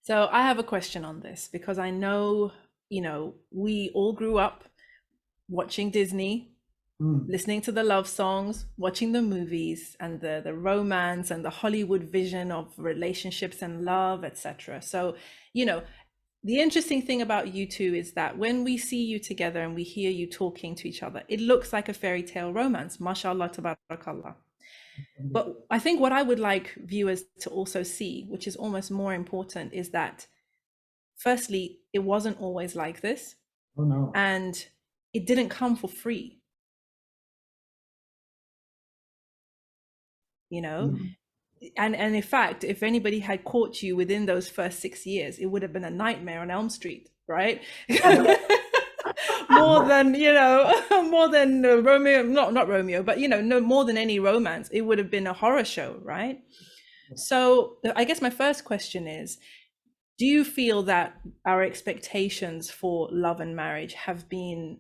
So I have a question on this because I know, we all grew up watching Disney, Mm. listening to the love songs, watching the movies and the romance and the Hollywood vision of relationships and love, etc. So, you know, the interesting thing about you two is that when we see you together and we hear you talking to each other, it looks like a fairy tale romance. MashaAllah, tabarakallah. But I think what I would like viewers to also see, which is almost more important, is that firstly, it wasn't always like this, Oh no. and it didn't come for free, you know? Mm. And in fact, if anybody had caught you within those first 6 years, it would have been a nightmare on Elm Street, right? More than, more than Romeo, not Romeo, but no more than any romance, it would have been a horror show, right? So I guess my first question is, do you feel that our expectations for love and marriage have been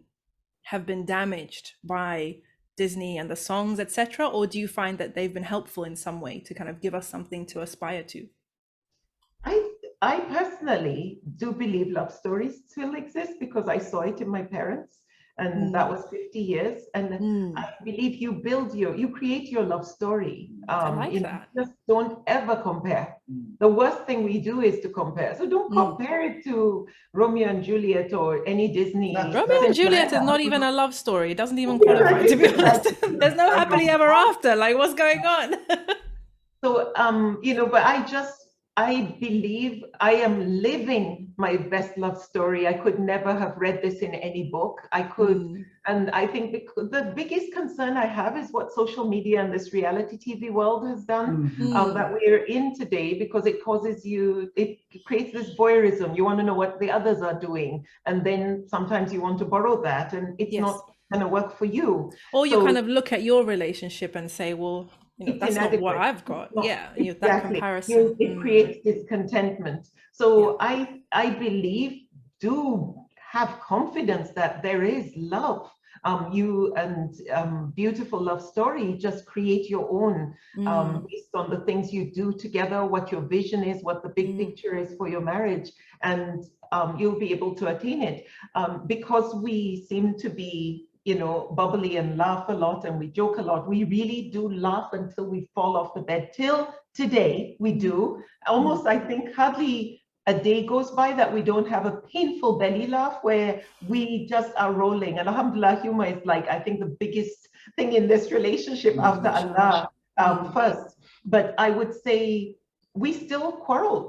damaged by Disney and the songs, etc., or do you find that they've been helpful in some way to kind of give us something to aspire to? I I personally do believe love stories still exist because I saw it in my parents, and that Mm, was 50 years. And I mm, believe you create your love story. I like that. Just don't ever compare. Mm. The worst thing we do is to compare. So don't Mm. compare it to Romeo and Juliet or any Disney Romeo and Juliet is Cinderella. not even a love story. It doesn't even Yeah, qualify, to be honest. exactly. There's no happily ever after. Like, what's going on? So, but I believe I am living my best love story. I could never have read this in any book. Mm, And I think the biggest concern I have is what social media and this reality TV world has done, Mhm. that mm, we're in today, because it creates this voyeurism. You want to know what the others are doing. And then sometimes you want to borrow that, and it's yes. not going to work for you. Or you kind So of look at your relationship and say, well, it's that's not what inadequate. I've It's got. not Yeah, that exactly. comparison. It Mm, creates discontentment. yeah. So I believe, do have confidence that there is love. You and beautiful love story. Just create your own, Mm, based on the things you do together, what your vision is, what the big mm, picture is for your marriage, and you'll be able to attain it. Because we seem to be, bubbly and laugh a lot and we joke a lot. We really do laugh until we fall off the bed. Till today, we mm, do. mm. Almost, I think, hardly a day goes by that we don't have a painful belly laugh where we just are rolling. And alhamdulillah, humor is, like, I think, the biggest thing in this relationship after Mhm. Mashallah. Allah, Mm, first. But I would say we still quarrel.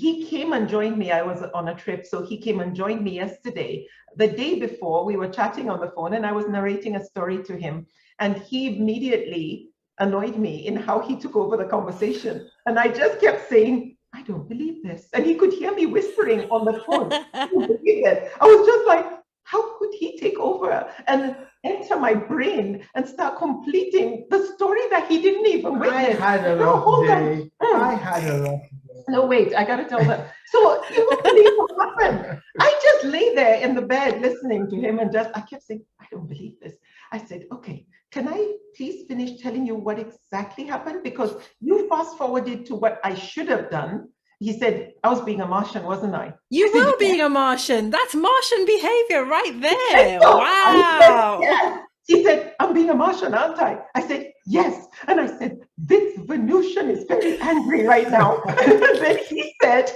He came and joined me. I was on a trip, so he came and joined me yesterday. The day before, we were chatting on the phone, and I was narrating a story to him, and he immediately annoyed me in how he took over the conversation. And I just kept saying, I don't believe this. And he could hear me whispering on the phone. I don't believe it. I was just like, how could he take over and enter my brain and start completing the story that he didn't even I witness? had a No, rough hold on. day. I had a rough No, wait, I got to tell them. So you won't believe what happened. day. I just lay there in the bed listening to him, and I kept saying, I don't believe this. I said, okay, can I please finish telling you what exactly happened? Because you fast forwarded to what I should have done. He said, I was being a Martian, wasn't I? I You said, were yes. being a Martian. That's Martian behavior right And there. so I said, Wow. yes. He said, I'm being a Martian, aren't I? I said, yes. And I said, this Venusian is very angry right now. And then he said,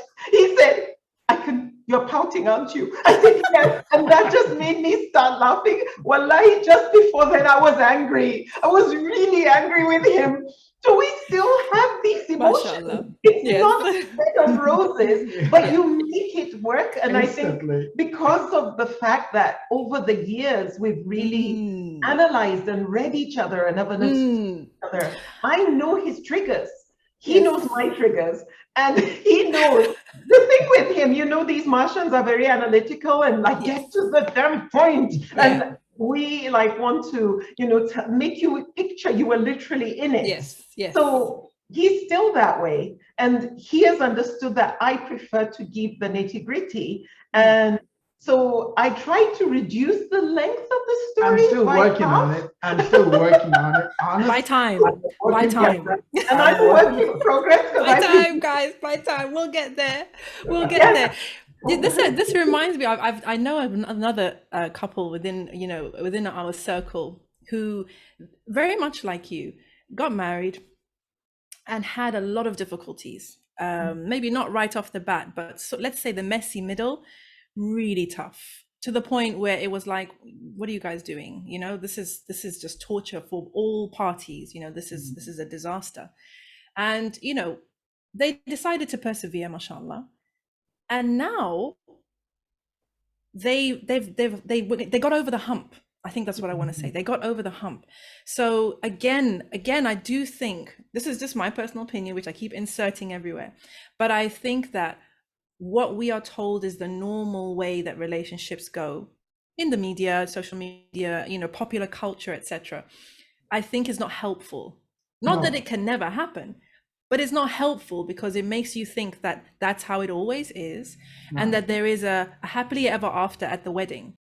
you're pouting, aren't you? I said, yes. And that just made me start laughing. Wallahi, just before then, I was angry. I was really angry with him. So we still have these Mashallah. emotions. It's Yes. not a bed of roses, but Yeah. you make it work. And I think Instantly. because of the fact that over the years, we've really Mm, analyzed and read each other and have understood mm, each other. I know his triggers. He yes. knows my triggers. And he knows the thing with him, these Martians are very analytical and like Yes. get to the damn point. Yeah. And we like want to, make you picture you were literally in it. Yes. Yes. So he's still that way. And he has understood that I prefer to give the nitty gritty. Mm, And So I tried to reduce the length of the I'm story. still working on it. I'm still working on it. Honestly, By time. By time. And I'm a work in progress. By time, guys. By time. We'll get there. We'll get there. This reminds me. I know another couple within our circle who, very much like you, got married and had a lot of difficulties. Maybe not right off the bat, but so let's say the messy middle, really tough, to the point where it was like, what are you guys doing? This is just torture for all parties. This is a disaster. And they decided to persevere, mashallah. And now they got over the hump. I think that's what I want to say. They got over the hump. So again, I do think, this is just my personal opinion, which I keep inserting everywhere, but I think that what we are told is the normal way that relationships go in the media, social media, popular culture, etc., I think is not helpful. Not that it can never happen, but it's not helpful because it makes you think that that's how it always is, and that there is a happily ever after at the wedding.